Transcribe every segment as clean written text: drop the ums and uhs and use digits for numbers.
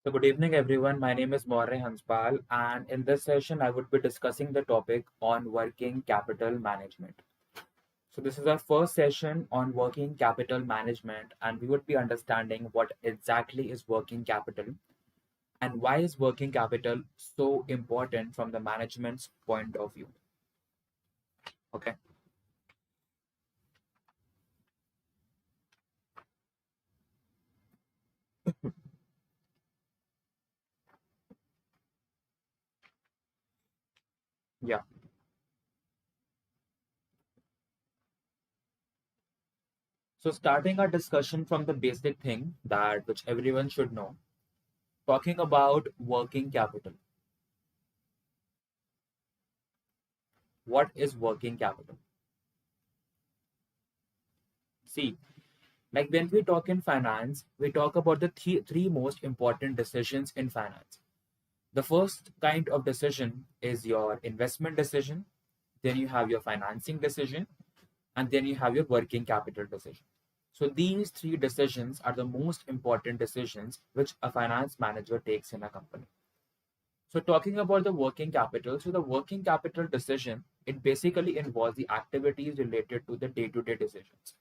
So good evening, everyone. My name is Maurya Hanspal, and in this session, I would be discussing the topic on working capital management. So this is our first session on working capital management, and we would be understanding what exactly is working capital and why is working capital so important from the management's point of view. Okay. Yeah. So starting our discussion from the basic thing that which everyone should know, talking about working capital. What is working capital? See, like when we talk in finance, we talk about the three most important decisions in finance. The first kind of decision is your investment decision, then you have your financing decision, and then you have your working capital decision. So these three decisions are the most important decisions which a finance manager takes in a company. So talking about the working capital, so the working capital decision, it basically involves the activities related to the day-to-day decisions.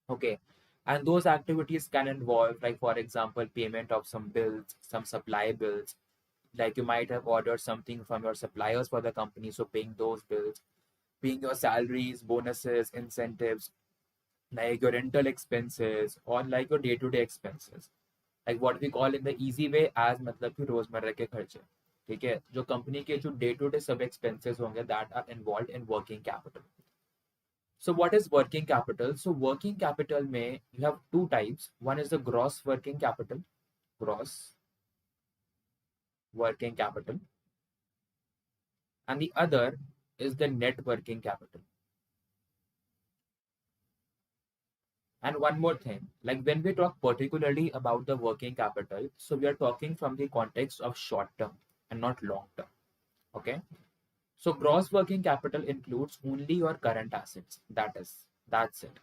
Okay. And those activities can involve, like, for example, payment of some bills, some supply bills. Like you might have ordered something from your suppliers for the company, so paying those bills, paying your salaries, bonuses, incentives, like your rental expenses, or like your day-to-day expenses. Like what we call in the easy way as मतलब कि रोजमर्रा के खर्चे. ठीक है, जो company के जो डे टू डे सब एक्सपेंसेस होंगे that are involve in working capital. So what is working capital? So working capital may you have two types. One is the gross gross working capital, and the other is the net working capital. And one more thing, like when we talk particularly about the working capital, so we are talking from the context of short term and not long term. Okay. So gross working capital includes only your current assets. That's it.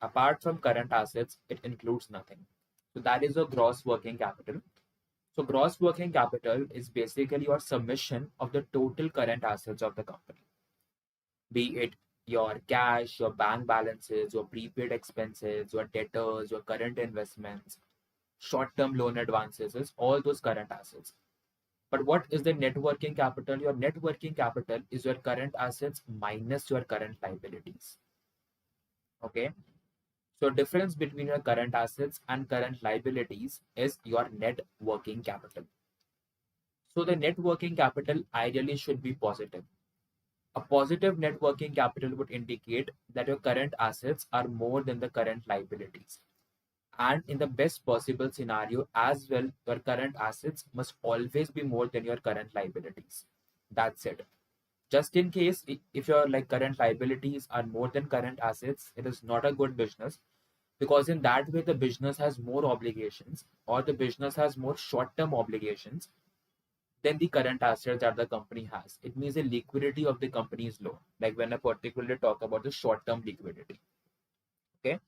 Apart from current assets, it includes nothing. So that is a gross working capital. So gross working capital is basically your summation of the total current assets of the company, be it your cash, your bank balances, your prepaid expenses, your debtors, your current investments, short-term loan advances, is all those current assets. But what is the net working capital? Your net working capital is your current assets minus your current liabilities. Okay. So difference between your current assets and current liabilities is your net working capital. So the net working capital ideally should be positive. A positive net working capital would indicate that your current assets are more than the current liabilities. And in the best possible scenario as well, your current assets must always be more than your current liabilities. That's it. Just in case if your like current liabilities are more than current assets, it is not a good business, because in that way the business has more obligations or the business has more short-term obligations than the current assets that the company has. It means the liquidity of the company is low. Like when I particularly talk about the short-term liquidity. Okay.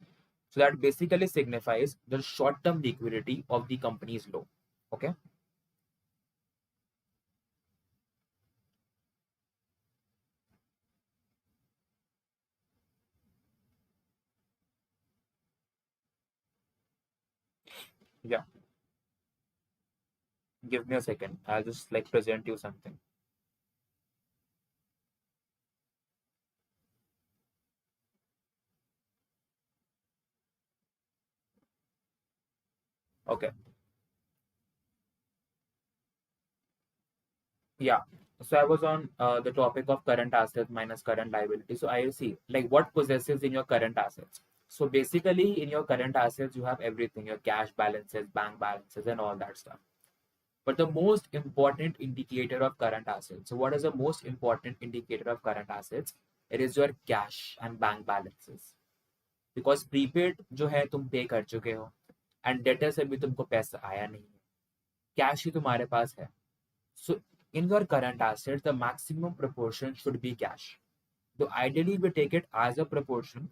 So that basically signifies the short-term liquidity of the company is low. Okay. Yeah. Give me a second. I'll just like present you something. Okay. Yeah. So I was on the topic of current assets minus current liability. So I see like what possesses in your current assets. So basically in your current assets, you have everything, your cash balances, bank balances, and all that stuff. But the most important indicator of current assets. So what is the most important indicator of current assets? It is your cash and bank balances. Because prepaid जो है तुम पे कर चुके हो and debtor से भी तुमको पैसा आया नहीं है. Cash ही तुम्हारे पास है. So in your current assets, the maximum proportion should be cash. So ideally we take it as a proportion.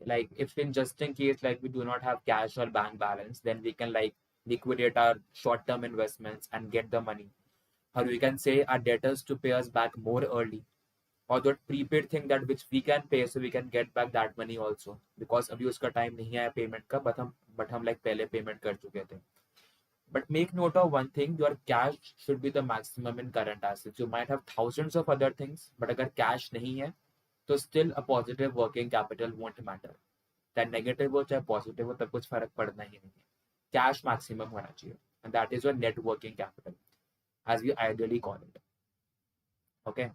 Like if in just in case like we do not have cash or bank balance, then we can like liquidate our short-term investments and get the money, or we can say our debtors to pay us back more early, or that prepaid thing that which we can pay so we can get back that money also, because अभी उसका time नहीं आया payment का, but हम like पहले payment कर चुके थे. But make note of one thing, your cash should be the maximum in current assets. You might have thousands of other things, but अगर cash नहीं है, तो still a positive working capital won't matter. चाहे negative हो चाहे positive हो, तब कुछ फर्क पड़ना ही नहीं है. Cash maximum होना चाहिए, and that is your net working capital, as we ideally call it. Okay.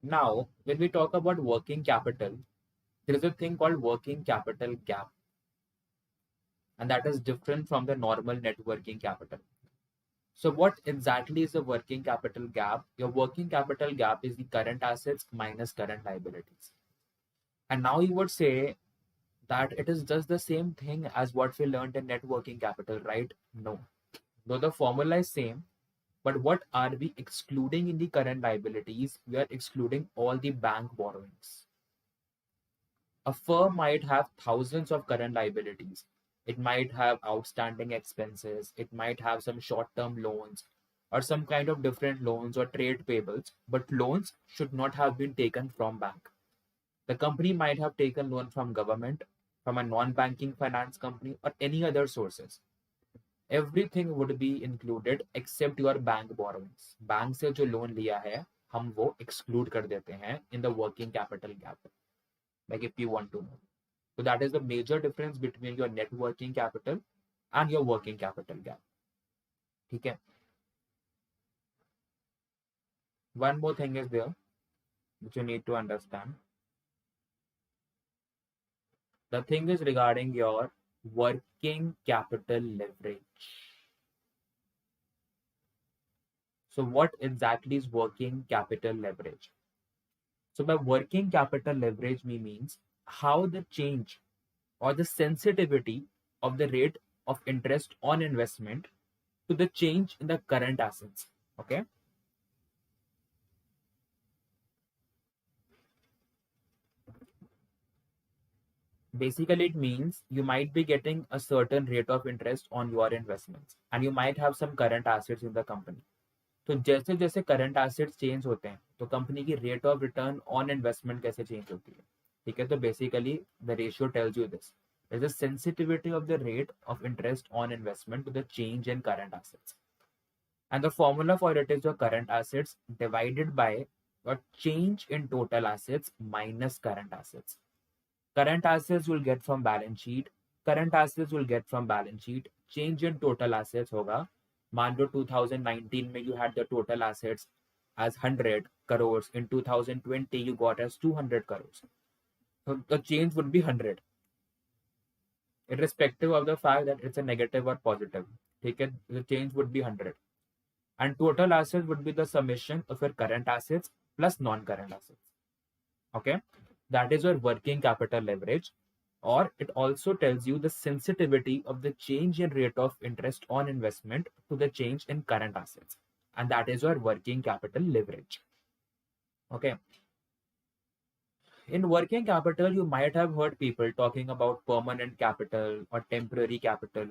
Now, when we talk about working capital, there is a thing called working capital gap, and that is different from the normal net working capital. So what exactly is the working capital gap? Your working capital gap is the current assets minus current liabilities. And now you would say that it is just the same thing as what we learned in net working capital, right? No. Though the formula is same, but what are we excluding in the current liabilities? We are excluding all the bank borrowings. A firm might have thousands of current liabilities. It might have outstanding expenses. It might have some short-term loans or some kind of different loans or trade payables, but loans should not have been taken from bank. The company might have taken loan from government, from a non-banking finance company or any other sources. Everything would be included except your bank borrowings. Bank से जो loan लिया है, हम वो exclude कर देते हैं in the working capital gap. Like if you want to know. So that is the major difference between your net working capital and your working capital gap. ठीक है? One more thing is there which you need to understand. The thing is regarding your working capital leverage. So what exactly is working capital leverage? So by working capital leverage means how the change or the sensitivity of the rate of interest on investment to the change in the current assets. Okay. Basically, it means you might be getting a certain rate of interest on your investments and you might have some current assets in the company. तो जैसे जैसे current assets change होते हैं तो company की rate of return on investment कैसे change होती है. ठीक है, तो basically the ratio tells you this is the sensitivity of the rate of interest on investment to the change in current assets. And the formula for it is your current assets divided by your change in total assets minus current assets. Current assets will get from balance sheet. Current assets will get from balance sheet. Change in total assets होगा. मान लो 2019 में you had the total assets as 100 crores. In 2020 you got as 200 crores. So the change would be 100. Irrespective of the fact that it's a negative or positive. ठीक है, the change would be 100. And total assets would be the summation of your current assets plus non-current assets. Okay, that is your working capital leverage, or it also tells you the sensitivity of the change in rate of interest on investment to the change in current assets, and that is your working capital leverage. Okay. In working capital, you might have heard people talking about permanent capital or temporary capital,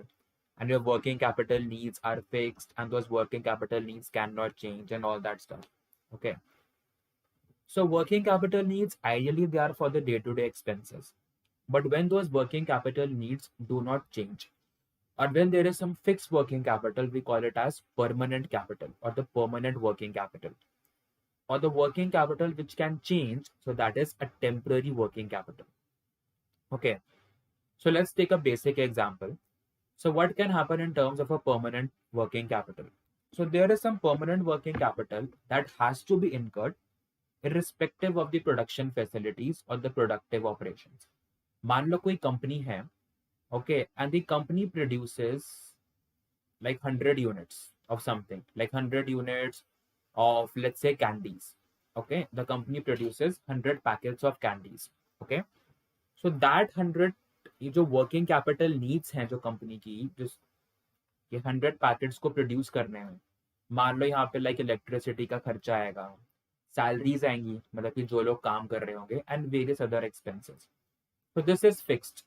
and your working capital needs are fixed and those working capital needs cannot change and all that stuff. Okay. So working capital needs, ideally they are for the day-to-day expenses. But when those working capital needs do not change, or when there is some fixed working capital, we call it as permanent capital or the permanent working capital. Or the working capital which can change, so that is a temporary working capital. Okay. So let's take a basic example. So what can happen in terms of a permanent working capital? So there is some permanent working capital that has to be incurred irrespective of the production facilities or the productive operations. मान लो कोई company है, okay, and the company produces like 100 units of something, like 100 units of, let's say, candies. Okay, the company produces 100 packets of candies. Okay, so that 100, ये जो working capital needs हैं जो company की, just ये 100 packets को produce करने में, मान लो यहाँ पे लाइक इलेक्ट्रिसिटी का खर्चा आएगा, सैलरीज आएंगी, मतलब कि जो लोग काम कर रहे होंगे, and various other expenses. So this is fixed.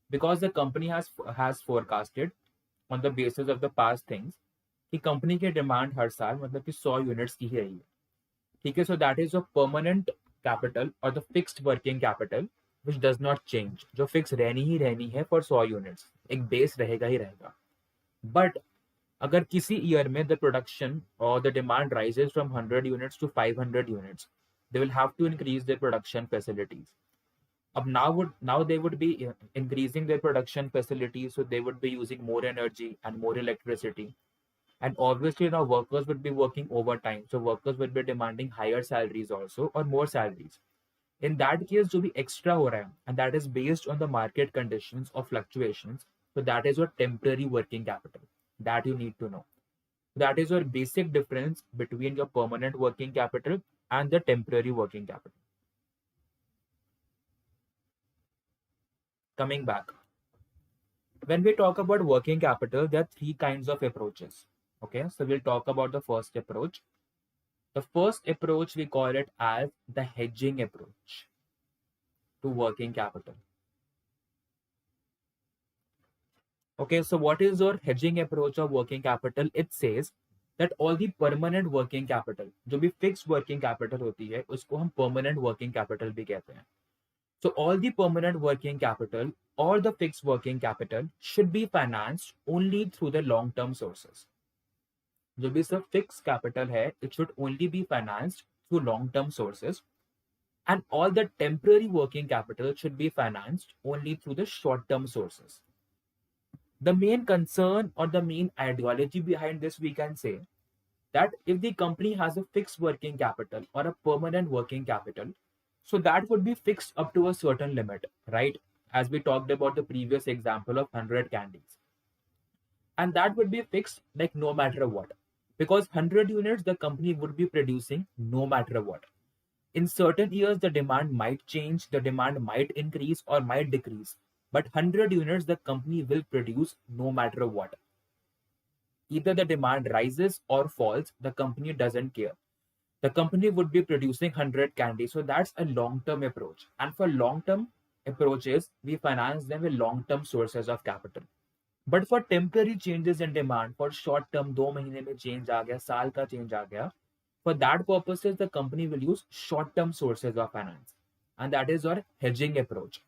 because the company has forecasted on the basis of the past things कि कंपनी की डिमांड हर साल मतलब कि 100 यूनिट्स की ही रही है. ठीक है, so that is a permanent capital और the fixed working capital which does not change, जो फिक्स रहनी ही रहनी है फॉर 100 यूनिट्स, एक बेस रहेगा ही रहेगा. बट अगर किसी ईयर में द प्रोडक्शन और the demand rises from 100 units to 500 units, they will have to increase their production facilities. अब now they would be increasing their production facilities, so they would be using more energy and more electricity, and obviously now workers would be working overtime, so workers would be demanding higher salaries also or more salaries. In that case जो भी extra हो रहा है, and that is based on the market conditions or fluctuations, so that is your temporary working capital that you need to know. That is your basic difference between your permanent working capital and the temporary working capital. Coming back, when we talk about working capital, there are three kinds of approaches. Okay, so we'll talk about the first approach. The first approach, we call it as the hedging approach to working capital. Okay, so what is your hedging approach of working capital? It says that all the permanent working capital, जो भी fixed working capital होती है, उसको हम permanent working capital भी कहते हैं. So all the permanent working capital or the fixed working capital should be financed only through the long-term sources. जो भी सब fixed capital है, it should only be financed through long-term sources, and all the temporary working capital should be financed only through the short-term sources. The main concern or the main ideology behind this, we can say that if the company has a fixed working capital or a permanent working capital, so that would be fixed up to a certain limit, right? As we talked about the previous example of 100 candies. And that would be fixed like no matter what. Because 100 units the company would be producing no matter what. In certain years, the demand might change, the demand might increase or might decrease. But 100 units the company will produce no matter what. Either the demand rises or falls, the company doesn't care. The company would be producing 100 candies. So that's a long-term approach. And for long-term approaches, we finance them with long-term sources of capital. But for temporary changes in demand, for short-term, 2 महीने में change आ गया, साल का change आ गया, for that purposes, the company will use short-term sources of finance. And that is your hedging approach.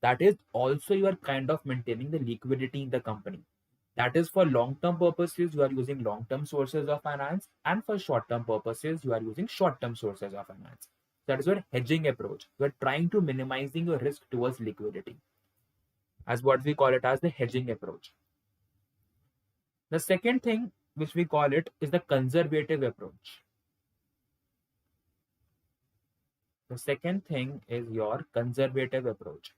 That is also you are kind of maintaining the liquidity in the company. That is for long-term purposes, you are using long-term sources of finance, and for short-term purposes, you are using short-term sources of finance. That is your hedging approach. You are trying to minimizing your risk towards liquidity, as what we call it as the hedging approach. The second thing which we call it is the conservative approach. The second thing is your conservative approach.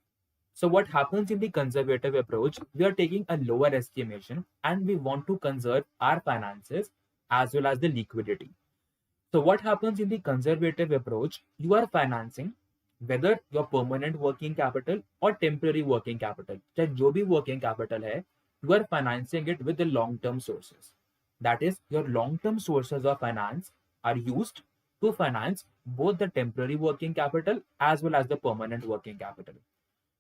So what happens in the conservative approach, we are taking a lower estimation and we want to conserve our finances as well as the liquidity. So what happens in the conservative approach, you are financing whether your permanent working capital or temporary working capital, चाहे जो भी working capital है, you are financing it with the long-term sources. That is, your long-term sources of finance are used to finance both the temporary working capital as well as the permanent working capital.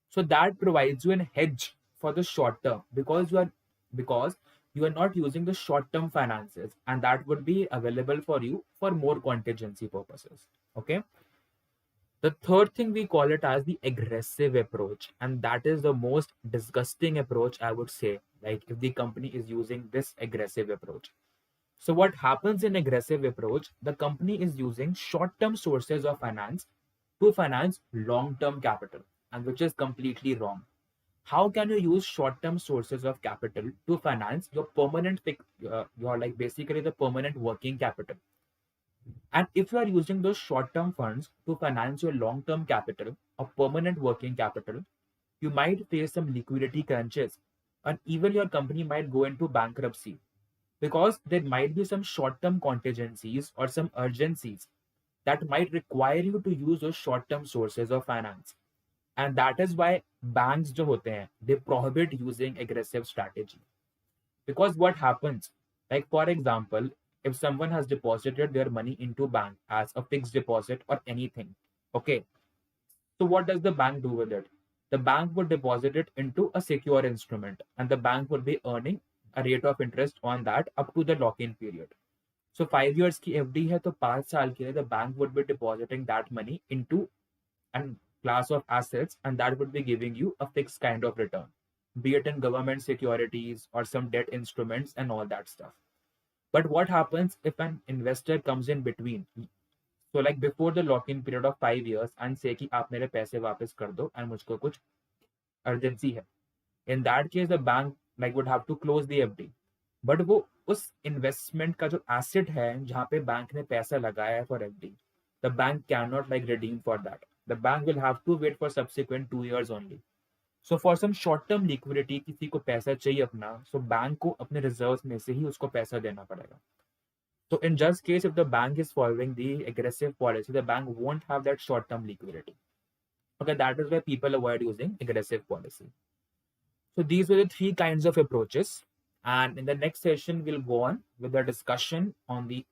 So that provides you a hedge for the short term because you are not using the short term finances, and that would be available for you for more contingency purposes. Okay. The third thing, we call it as the aggressive approach, and that is the most disgusting approach, I would say. Like if the company is using this aggressive approach. So what happens in aggressive approach, the company is using short-term sources of finance to finance long-term capital, and which is completely wrong. How can you use short-term sources of capital to finance your permanent, your like basically the permanent working capital? And if you are using those short-term funds to finance your long-term capital or permanent working capital, you might face some liquidity crunches, and even your company might go into bankruptcy because there might be some short-term contingencies or some urgencies that might require you to use those short-term sources of finance. And that is why banks जो होते हैं, they prohibit using aggressive strategy. Because what happens, like for example, if someone has deposited their money into bank as a fixed deposit or anything, okay, so what does the bank do with it? the bank would deposit it into a secure instrument, and the bank would be earning a rate of interest on that up to the lock-in period. So 5 years की FD है तो 5 साल के लिए the bank would be depositing that money into a class of assets, and that would be giving you a fixed kind of return, be it in government securities or some debt instruments and all that stuff. But what happens if an investor comes in between? So like before the lock-in period of 5 years and say कि आप मेरे पैसे वापस कर दो and मुझको कुछ urgency है. In that case, the bank like would have to close the FD. But वो उस investment का जो asset है जहाँ पे बैंक ने पैसा लगाया है for FD, the bank cannot like redeem for that. The bank will have to wait for subsequent 2 years only. So for some short term liquidity, किसी को पैसा चाहिए अपना, so बैंक को अपने reserves में से ही उसको पैसा देना पड़ेगा. So in just case if the bank is following the aggressive policy, the bank won't have that short term liquidity. Okay, that is why people avoid using aggressive policy. So these were the 3 kinds of approaches. And in the next session, we'll go on with a discussion on the